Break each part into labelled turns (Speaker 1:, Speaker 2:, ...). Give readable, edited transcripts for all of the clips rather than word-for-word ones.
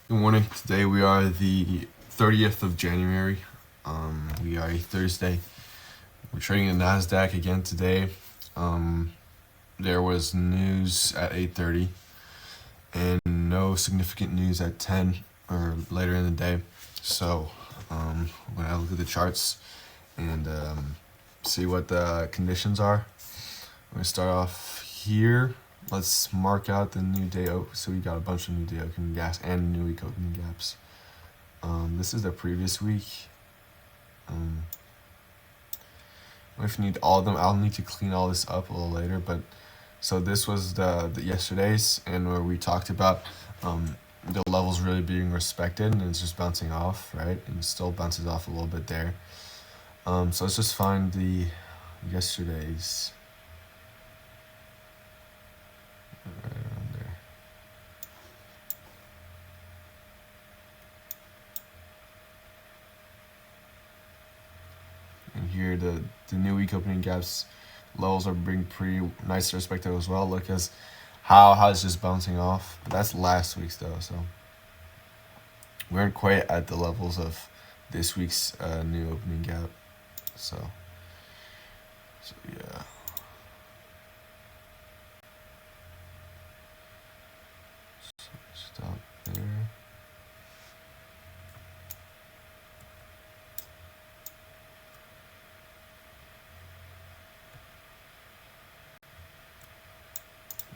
Speaker 1: Good morning. Today we are the 30th of January. We are a Thursday. We're trading the Nasdaq again today. There was news at 8:30 and no significant news at 10 or later in the day. So when I look at the charts and see what the conditions are, I'm gonna start off here. Let's mark out the new day open. So we got a bunch of new day opening gaps and new week opening gaps. This is the previous week. If you need all of them, I'll need to clean all this up a little later. But so this was the yesterday's, and where we talked about the levels really being respected, and it's just bouncing off, right? And it still bounces off a little bit there. So let's just find the yesterday's. Right around there. And here the new week opening gaps levels are being pretty nice to respected as well. Look as how it's just bouncing off. But that's last week's though, so we aren't quite at the levels of this week's new opening gap. So yeah. So stop there.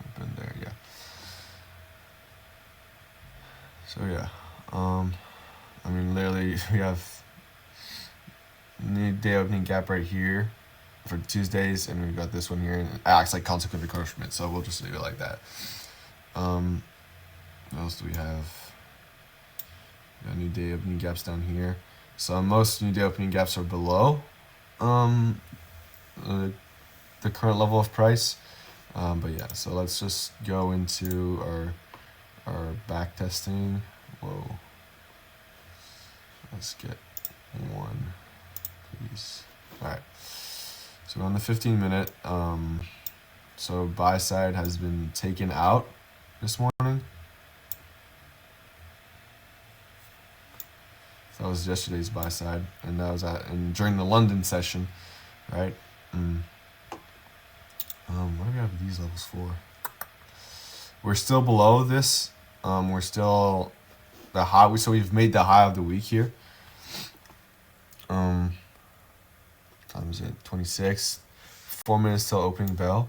Speaker 1: Open there, yeah. So yeah. I mean literally we have new day opening gap right here for Tuesdays, and we've got this one here, and it acts like consequent encroachment, so we'll just leave it like that. What else do we have? We got new day opening gaps down here. So most new day opening gaps are below the current level of price. But yeah, so let's just go into our back testing. Whoa. Let's get one, please. All right. So we're on the 15-minute. So buy side has been taken out this morning. That was yesterday's buy side, and that was during the London session, right? What do we have these levels for? We're still below this. We're still the high. So we've made the high of the week here. Time is it? 26. 4 minutes till opening bell.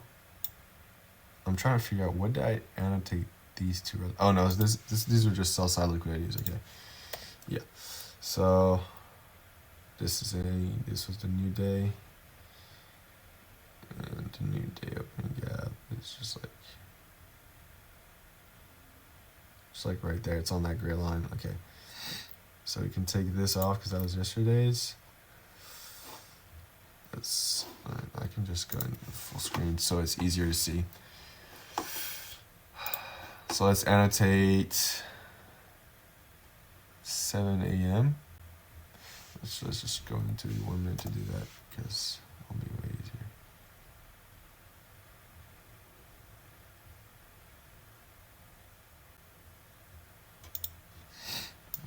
Speaker 1: I'm trying to figure out what did I annotate these two. Oh no, these were just sell side liquidities. Okay, yeah. So this was the new day, and the new day opening gap. It's just like right there. It's on that gray line. Okay, so we can take this off because that was yesterday's. I can just go in full screen so it's easier to see. So let's annotate 7 a.m. Let's just go into 1 minute to do that because it'll be way easier.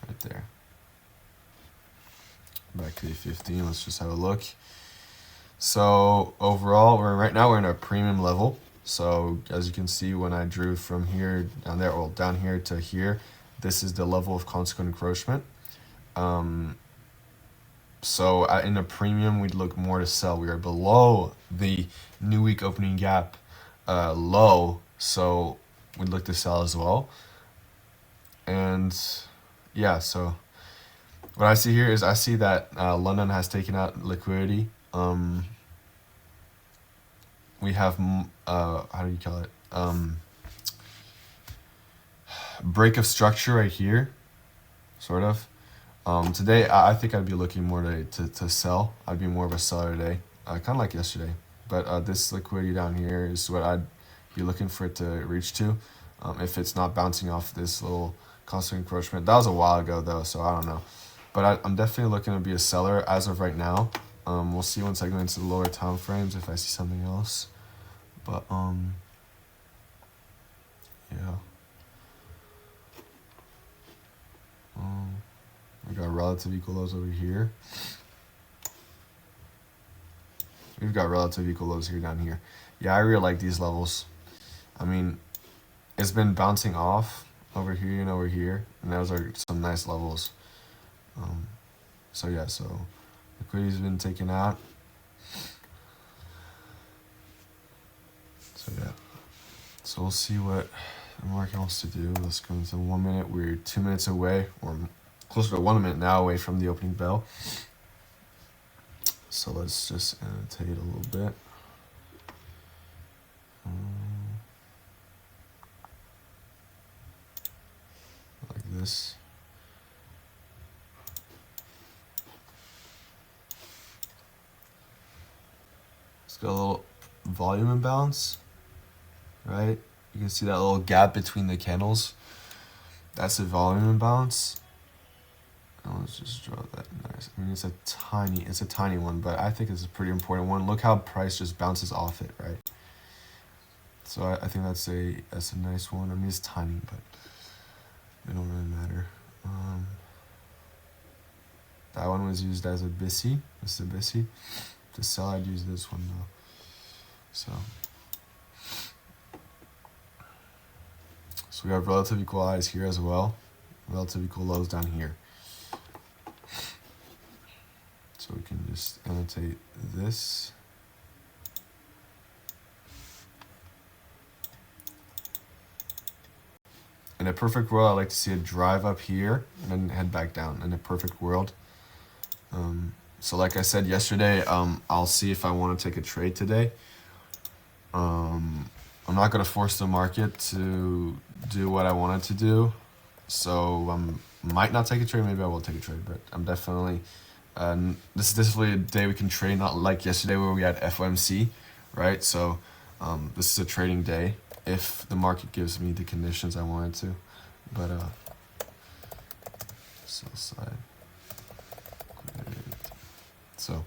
Speaker 1: Right there. Back to the 15. Let's just have a look. So overall, right now we're in a premium level. So as you can see, when I drew from here down there, well, down here to here, this is the level of consequent encroachment. So in a premium, we'd look more to sell. We are below the new week opening gap low, so we'd look to sell as well. And yeah, so what I see here is I see that London has taken out liquidity. We have how do you call it? Break of structure right here, sort of. Today I think I'd be looking more to sell. I'd be more of a seller today, kind of like yesterday. But this liquidity down here is what I'd be looking for it to reach to, if it's not bouncing off this little constant encroachment. That was a while ago though, so I don't know. But I'm definitely looking to be a seller as of right now. We'll see once I go into the lower time frames if I see something else. But yeah. relative equal lows over here. We've got relative equal lows here, down here. Yeah, I really like these levels. I mean, it's been bouncing off over here and over here, and those are some nice levels. So yeah, so liquidity's been taken out. So yeah, so we'll see what the market wants to do. Let's go into 1 minute. We're 2 minutes away, or closer to 1 minute now away from the opening bell. So let's just annotate a little bit. Like this. It's got a little volume imbalance, right? You can see that little gap between the candles. That's a volume imbalance. And let's just draw that nice. I mean, it's a tiny one, but I think it's a pretty important one. Look how price just bounces off it, right? So I think that's a nice one. I mean, it's tiny, but it don't really matter. That one was used as a BISI. This is a BISI. To sell, I'd use this one though. So we have relative equal highs here as well. Relative equal lows down here. So we can just annotate this. In a perfect world, I'd like to see a drive up here and then head back down. In a perfect world. So like I said yesterday, I'll see if I want to take a trade today. I'm not going to force the market to do what I want it to do. So might not take a trade. Maybe I will take a trade, but I'm definitely... this is definitely a day we can trade, not like yesterday where we had FOMC, right? So this is a trading day if the market gives me the conditions I want it to. But sell side. So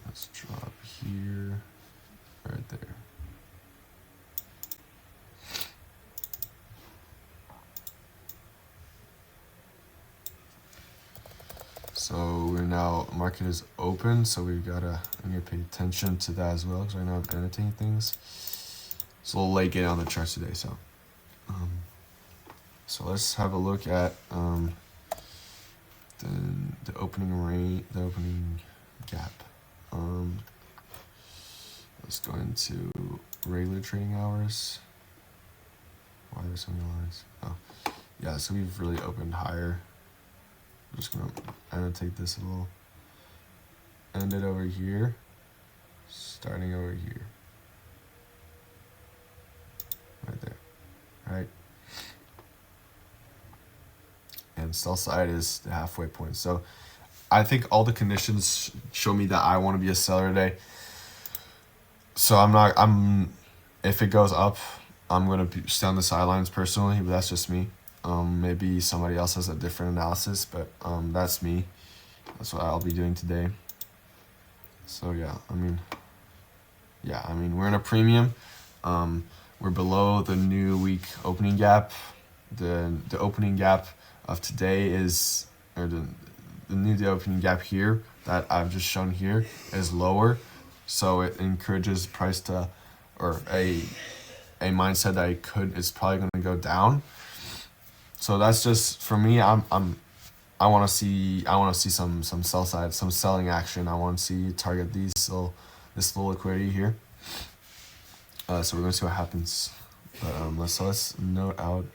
Speaker 1: let's drop here, right there. So we're now, market is open, so we need to pay attention to that as well, because right now I'm annotating things. It's a little late getting on the charts today, so let's have a look at the opening gap. Let's go into regular trading hours. Why are there so many lines? Oh, yeah. So we've really opened higher. I'm just gonna annotate this a little. End it over here. Starting over here. Right there. Right. And sell side is the halfway point. So I think all the conditions show me that I want to be a seller today. So if it goes up, I'm going to stay on the sidelines personally, but that's just me. Maybe somebody else has a different analysis, but that's me. That's what I'll be doing today. So yeah, I mean, we're in a premium. We're below the new week opening gap. The opening gap of today is, or the new day opening gap here that I've just shown here is lower. So it encourages price to, or a mindset that it's probably going to go down. So that's just, for me, I want to see some sell side, some selling action. I want to see target this little liquidity here. So we're going to see what happens. But let's note out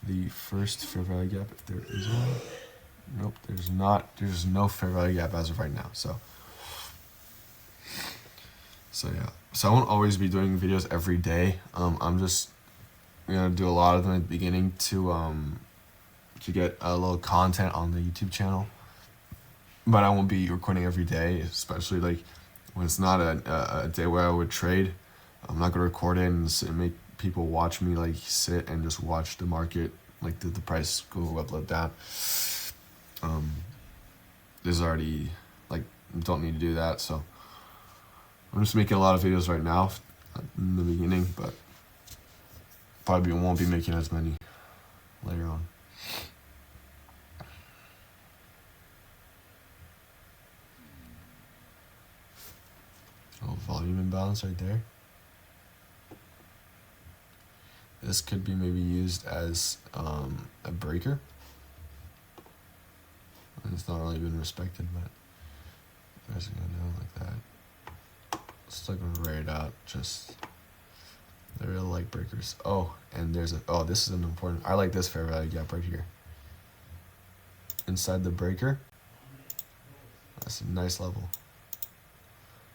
Speaker 1: the first fair value gap, if there is one. Nope, there's not. There's no fair value gap as of right now. So yeah. So I won't always be doing videos every day. I'm just gonna do a lot of them at the beginning to get a little content on the YouTube channel. But I won't be recording every day, especially like when it's not a day where I would trade. I'm not gonna record it and make people watch me like sit and just watch the market, like the price go up, down. There's already, like, don't need to do that. So I'm just making a lot of videos right now in the beginning, but Probably won't be making as many later on. Oh, volume imbalance right there. This could be maybe used as a breaker. And it's not really been respected, but there's a no like that. Still gonna rate it out. Just they really like breakers. Oh, and there's a this is an important. I like this fair value gap right here. Inside the breaker. That's a nice level.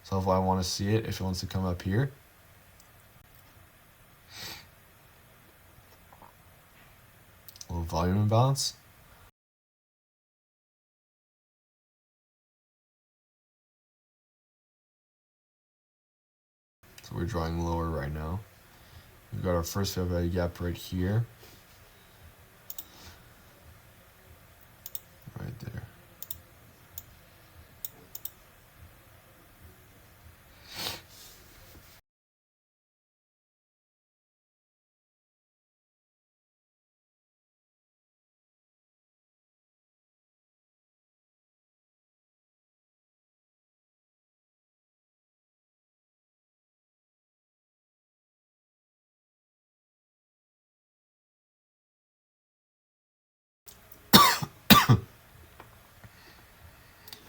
Speaker 1: So if I want to see it, if it wants to come up here. A little volume imbalance. So we're drawing lower right now. We've got our first fair value gap right here. Right there.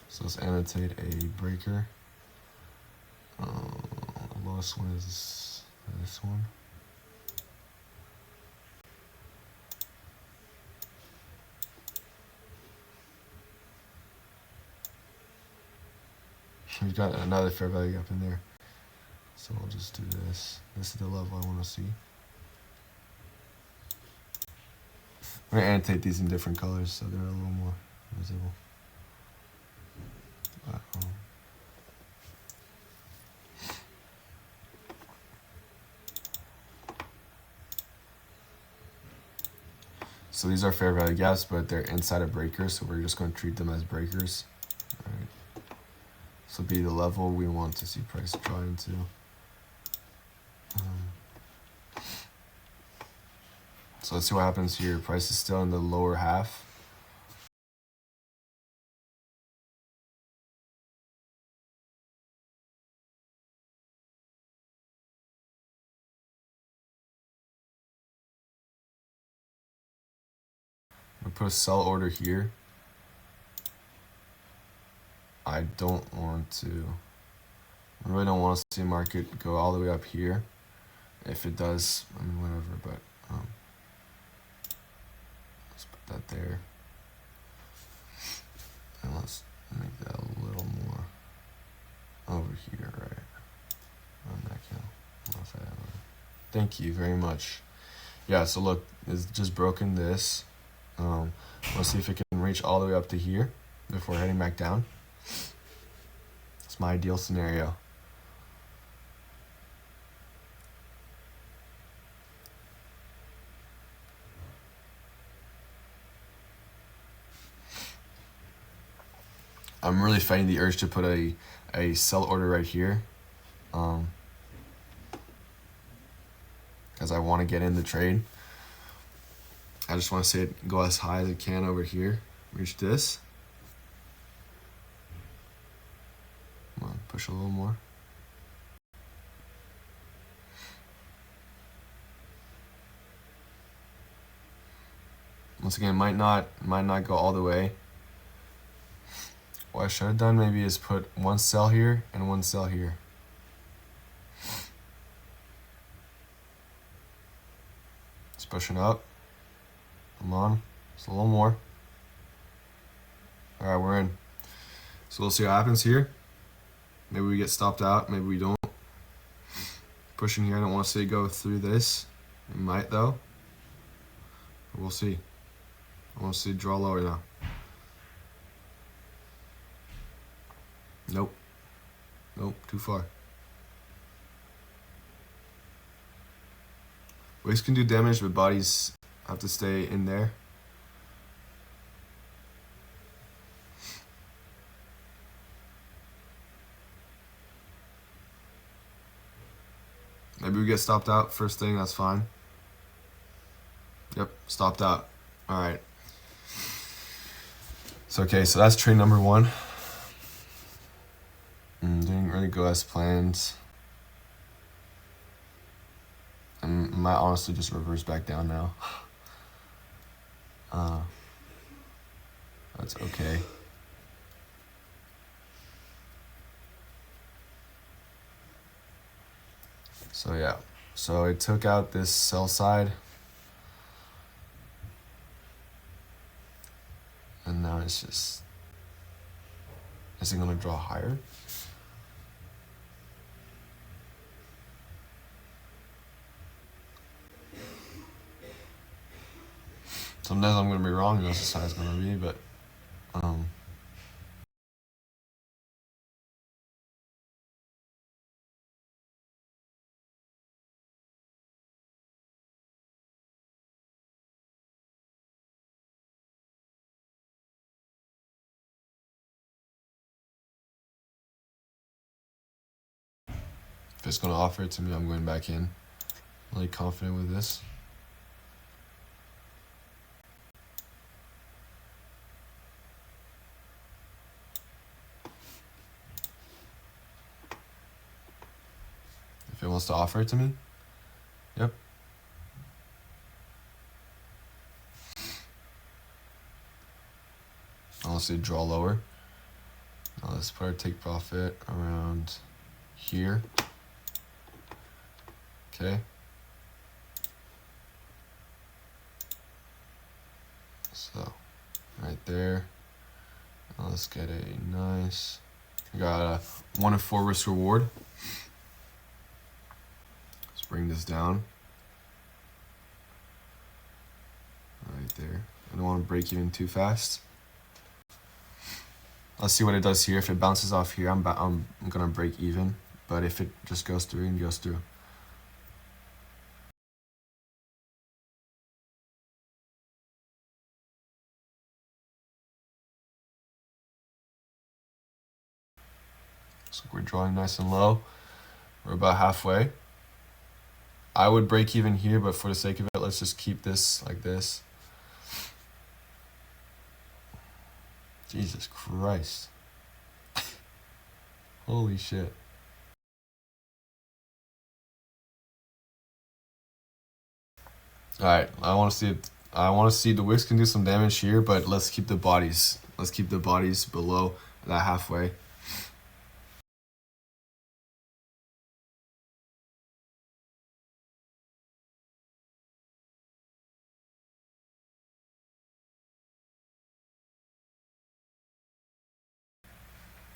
Speaker 1: So let's annotate a breaker. The lowest one is this one. We've got another fair value up in there. So I'll just do this. This is the level I want to see. I'm going to annotate these in different colors so they're a little more visible. So these are fair value gaps, but they're inside of breakers, so we're just going to treat them as breakers. All right. So be the level we want to see price draw into. So let's see what happens here. Price is still in the lower half. I'm gonna put a sell order here. I really don't want to see market go all the way up here. If it does, I mean, whatever, but let's put that there. And let's make that a little more over here, right? On that count. Thank you very much. Yeah, so look, it's just broken this. Let's see if it can reach all the way up to here before heading back down. It's my ideal scenario. I'm really fighting the urge to put a sell order right here. Because I want to get in the trade. I just want to see it go as high as it can over here. Reach this. Come on, push a little more. Once again, might not go all the way. What I should have done maybe is put one sell here and one sell here. It's pushing up. Come on, just a little more. All right, we're in. So we'll see what happens here. Maybe we get stopped out, maybe we don't. Pushing here, I don't want to see it go through this. It might though. But we'll see. I want to see it draw lower now. Nope. Nope, too far. Wicks can do damage, but bodies have to stay in there. Maybe we get stopped out first thing, that's fine. Yep, stopped out. All right. So okay, so that's trade number one. Didn't really go as planned. I might honestly just reverse back down now. That's okay. So yeah, so I took out this sell side, and now it's just, is it gonna draw higher? Sometimes I'm gonna be wrong, that's just how it's gonna be, but if it's gonna offer it to me, I'm going back in. Really confident with this. If it wants to offer it to me, yep. Honestly, draw lower. Now let's put our take profit around here. Okay. So, right there. Now let's get a nice, we got a 1 in 4 risk reward. Let's bring this down. Right there. I don't want to break even too fast. Let's see what it does here. If it bounces off here, I'm gonna break even. But if it just goes through and goes through. So we're drawing nice and low. We're about halfway. I would break even here, but for the sake of it, let's just keep this like this. Jesus Christ. Holy shit. Alright, I want to see it. I want to see the wicks can do some damage here, but let's keep the bodies. Let's keep the bodies below that halfway.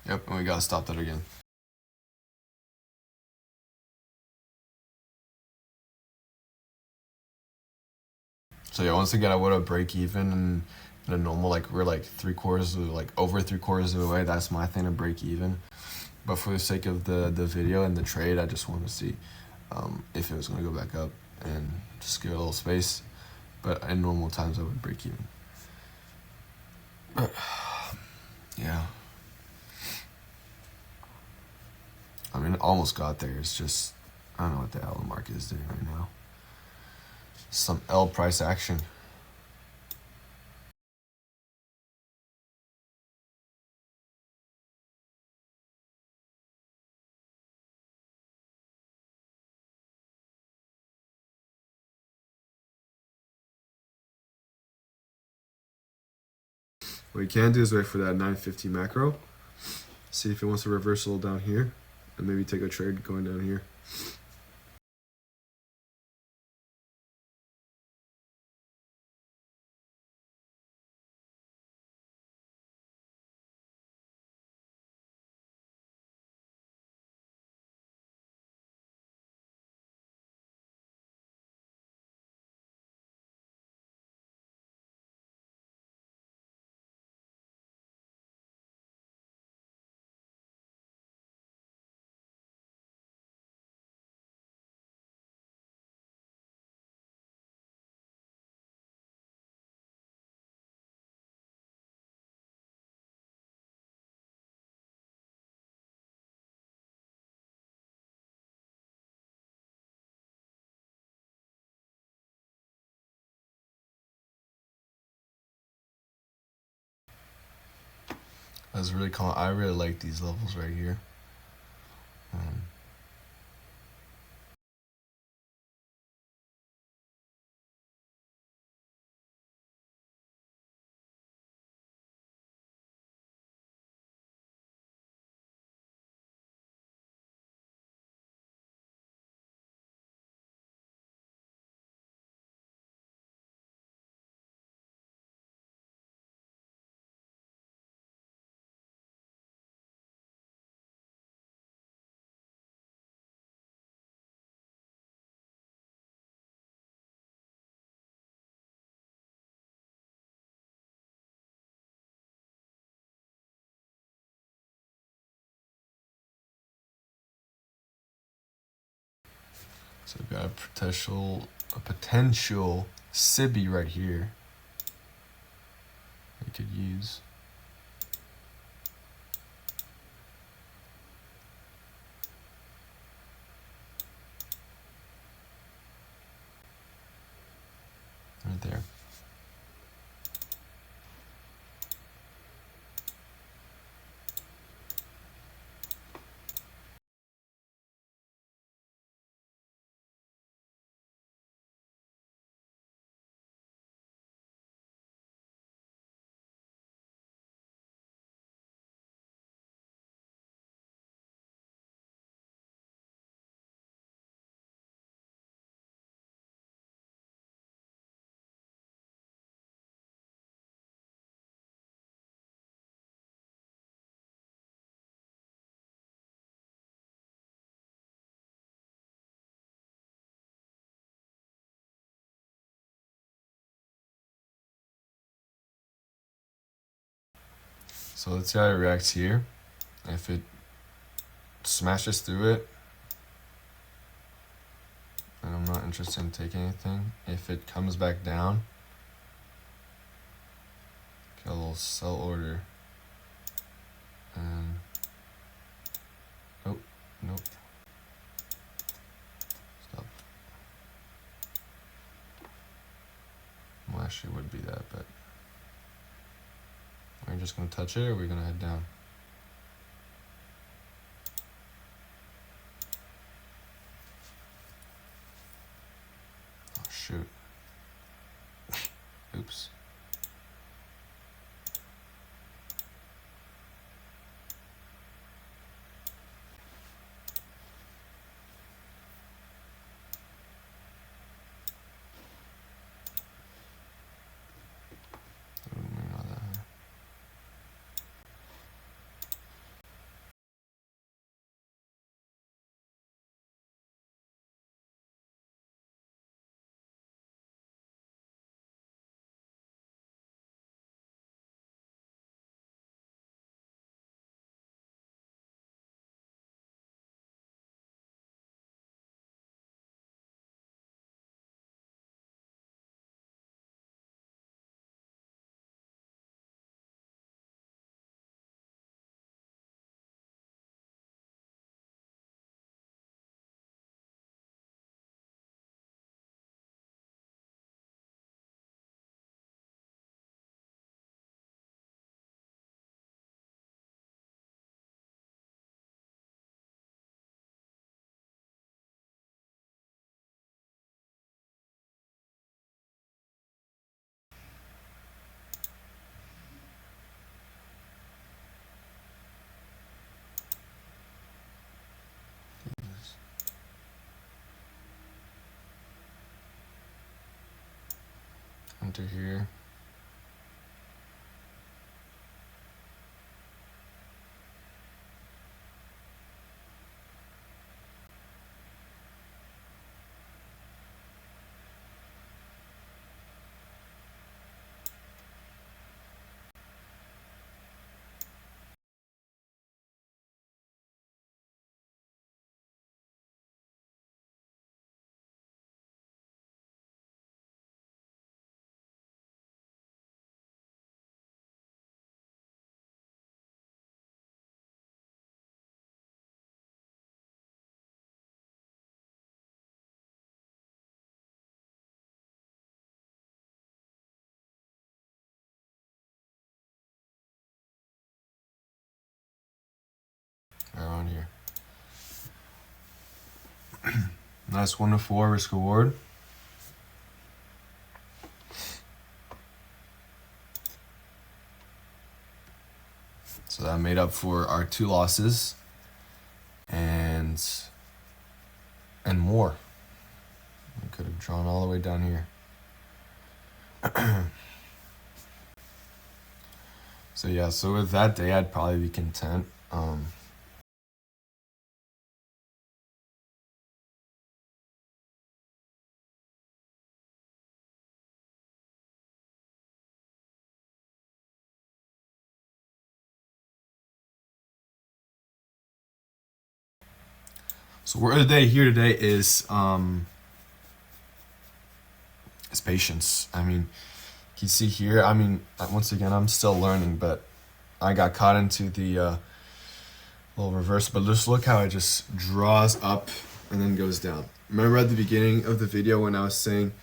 Speaker 1: Yep, and we gotta stop that again. So yeah, once again, I would have break even in a normal, like we're like over 3/4 of the way. That's my thing, to break even. But for the sake of the video and the trade, I just want to see if it was gonna go back up and just give it a little space. But in normal times, I would break even. But yeah, I mean, it almost got there. It's just, I don't know what the hell the market is doing right now. Some L price action. What you can do is wait for that 950 macro. See if it wants a reversal down here, and maybe take a trade going down here. was really calm. I really like these levels right here. Um, so we've got a potential Sibby right here. We could use. Right there. So let's see how it reacts here. If it smashes through it, and I'm not interested in taking anything. If it comes back down, get a little sell order. And nope. Stop. Well, actually, it would be that, but are we just gonna touch it, or are we gonna head down? Oh shoot. Oops. Maybe not that high. Enter here. Nice 1 to 4 risk reward. So that made up for our 2 losses and more. We could have drawn all the way down here. So yeah, so with that day, I'd probably be content. So word of the day here today is patience. I mean, you can see here, I mean, once again, I'm still learning, but I got caught into the little reverse, but just look how it just draws up and then goes down. Remember at the beginning of the video when I was saying,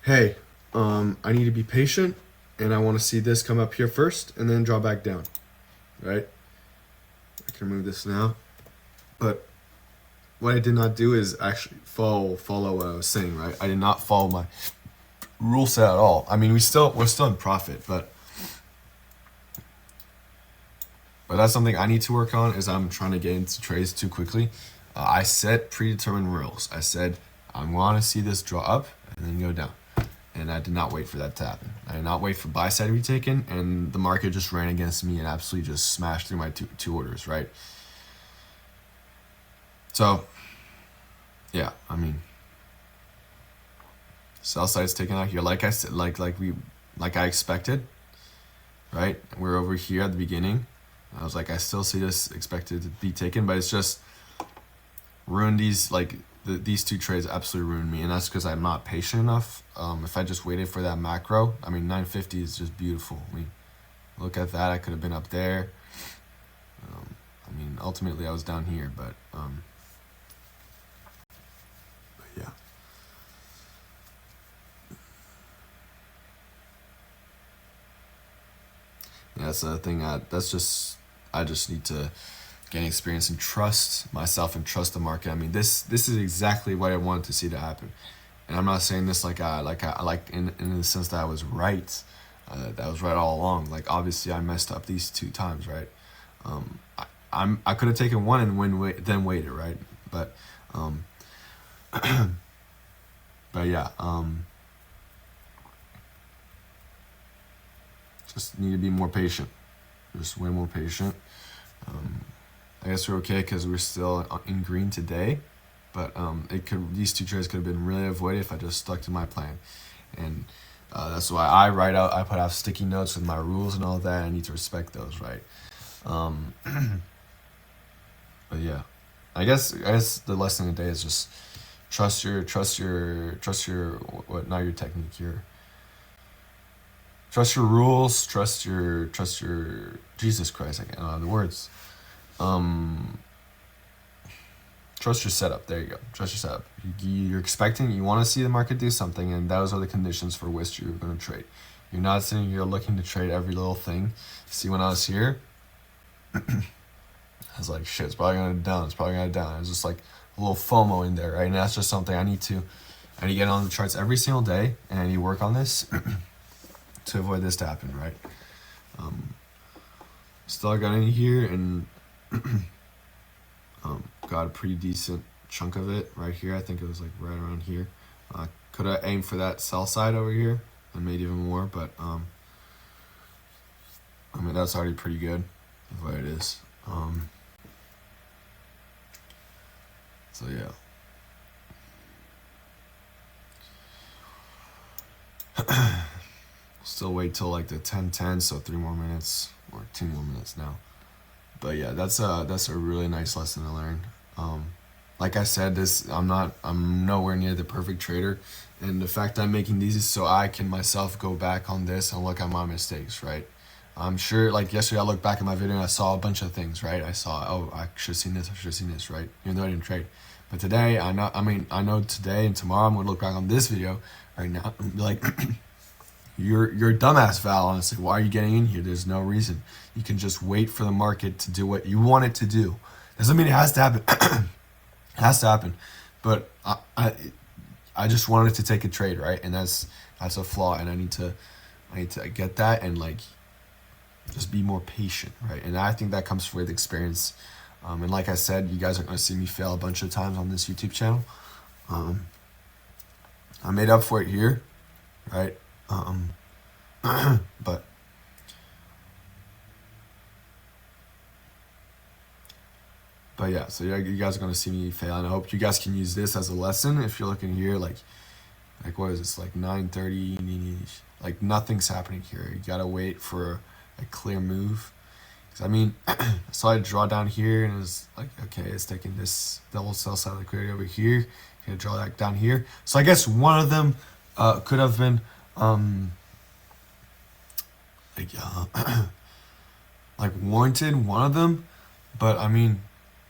Speaker 1: hey, I need to be patient and I want to see this come up here first and then draw back down, right? I can remove this now, but what I did not do is actually follow what I was saying, right? I did not follow my rule set at all. I mean, we're still in profit, but that's something I need to work on. Is I'm trying to get into trades too quickly. I set predetermined rules. I said I want to see this draw up and then go down, and I did not wait for that to happen. I did not wait for buy side to be taken, and the market just ran against me and absolutely just smashed through my two orders, right? So, yeah, I mean, sell side's taken out here, like I said, like I expected, right? We're over here at the beginning. I was like, I still see this expected to be taken, but it's just ruined these, like, these 2 trades absolutely ruined me, and that's because I'm not patient enough. If I just waited for that macro, I mean, 950 is just beautiful. I mean, look at that. I could have been up there. I mean, ultimately I was down here, but yeah. Yeah, that's the thing. I just need to gain experience and trust myself and trust the market. I mean, this is exactly what I wanted to see to happen, and I'm not saying this like in the sense that I was right. That was right all along. Like, obviously, I messed up these 2 times, right? I could have taken one and then waited, right? But but yeah, just need to be more patient. Just way more patient. I guess we're okay because we're still in green today, but these 2 trades could have been really avoided if I just stuck to my plan, and that's why I put out sticky notes with my rules and all that. I need to respect those, right? But yeah, I guess the lesson of the day is just trust your not your technique, trust your rules, trust your Jesus Christ, I can't know the words. Trust your setup. There you go. Trust your setup. You're expecting, you want to see the market do something, and those are the conditions for which you're going to trade. You're not sitting here looking to trade every little thing. See, when I was here, I was like, shit, it's probably going to down. It's probably going to down. It's just like a little FOMO in there, right? And that's just something I need to get on the charts every single day, and I need to work on this to avoid this to happen, right? Still got in here and got a pretty decent chunk of it right here. I think it was like right around here. Could have aimed for that sell side over here and made even more, but I mean, that's already pretty good of what it is. So yeah. Still wait till like the 10:10, so 3 more minutes or 2 more minutes now. But yeah, that's a really nice lesson to learn. Like I said, I'm nowhere near the perfect trader, and the fact that I'm making these is so I can myself go back on this and look at my mistakes, right? I'm sure, like yesterday, I looked back at my video and I saw a bunch of things, right? I saw, oh, I should have seen this, right? Even though I didn't trade. But today, I know today and tomorrow I'm gonna look back on this video right now and be like, you're a dumbass, Val, honestly. Why are you getting in here? There's no reason. You can just wait for the market to do what you want it to do. Doesn't mean it has to happen. It has to happen. but I just wanted to take a trade, right? And that's a flaw, and I need to get that and like just be more patient, right? And I think that comes with experience. And like I said, you guys are going to see me fail a bunch of times on this YouTube channel. I made up for it here, right? But yeah, so you guys are going to see me fail, and I hope you guys can use this as a lesson. If you're looking here, like what is this, like 9:30, like nothing's happening here. You gotta wait for a clear move. Cause I mean, so I draw down here, and it's like, okay, it's taking this double sell side liquidity over here. Gonna draw that down here. So I guess one of them could have been like like warranted, one of them, but I mean,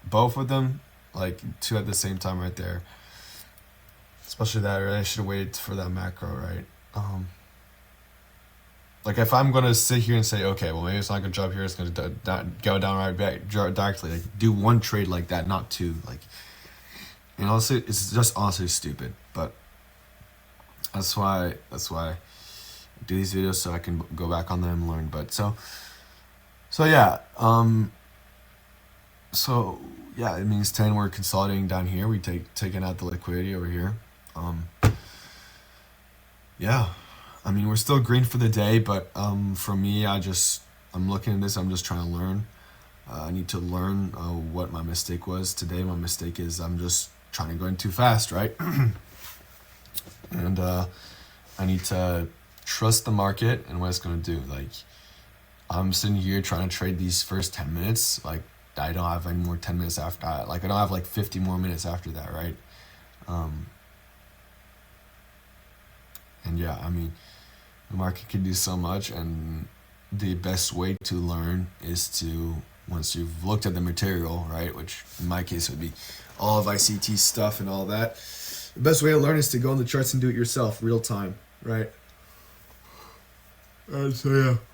Speaker 1: both of them, like two at the same time right there. Especially that, right? I should wait for that macro, right? Like if I'm gonna sit here and say, okay, well maybe it's not gonna drop here, it's gonna go down right back directly. Like do one trade like that, not two. Like, and honestly, it's just honestly stupid. But that's why I do these videos, so I can go back on them and learn. But so yeah, so yeah, it means 10. We're consolidating down here. We taking out the liquidity over here. Yeah, I mean, we're still green for the day, but for me, I'm looking at this, I'm just trying to learn. I need to learn what my mistake was today. My mistake is I'm just trying to go in too fast, right? And I need to trust the market and what it's going to do. Like, I'm sitting here trying to trade these first 10 minutes. Like, I don't have any more 10 minutes after that. Like, I don't have like 50 more minutes after that, right? And yeah, I mean, the market can do so much, and the best way to learn is to, once you've looked at the material, right, which in my case would be all of ICT stuff and all that, the best way to learn is to go on the charts and do it yourself, real time, right? So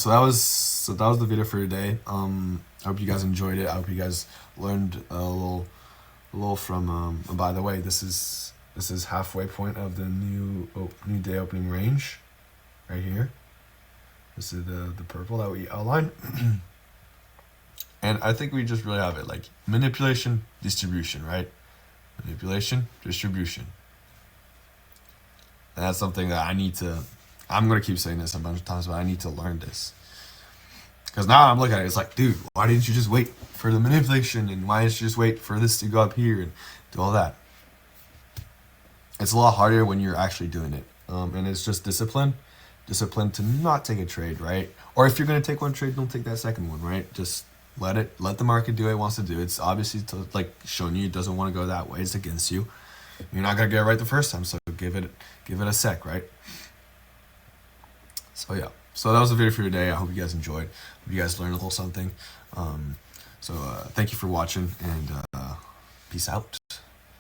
Speaker 1: that was the video for today. I hope you guys enjoyed it. I hope you guys learned a little from. And by the way, this is halfway point of the new day opening range, right here. This is the purple that we outlined, and I think we just really have it like manipulation, distribution, right? Manipulation, distribution. And that's something that I'm going to keep saying this a bunch of times, but I need to learn this. Because now I'm looking at it, it's like, dude, why didn't you just wait for the manipulation? And why didn't you just wait for this to go up here and do all that? It's a lot harder when you're actually doing it. And it's just discipline. Discipline to not take a trade, right? Or if you're going to take one trade, don't take that second one, right? Just let the market do what it wants to do. It's obviously like showing you it doesn't want to go that way. It's against you. You're not going to get it right the first time, so give it a sec, right? So yeah, so that was the video for today. I hope you guys enjoyed. Hope you guys learned a little something. So thank you for watching, and peace out.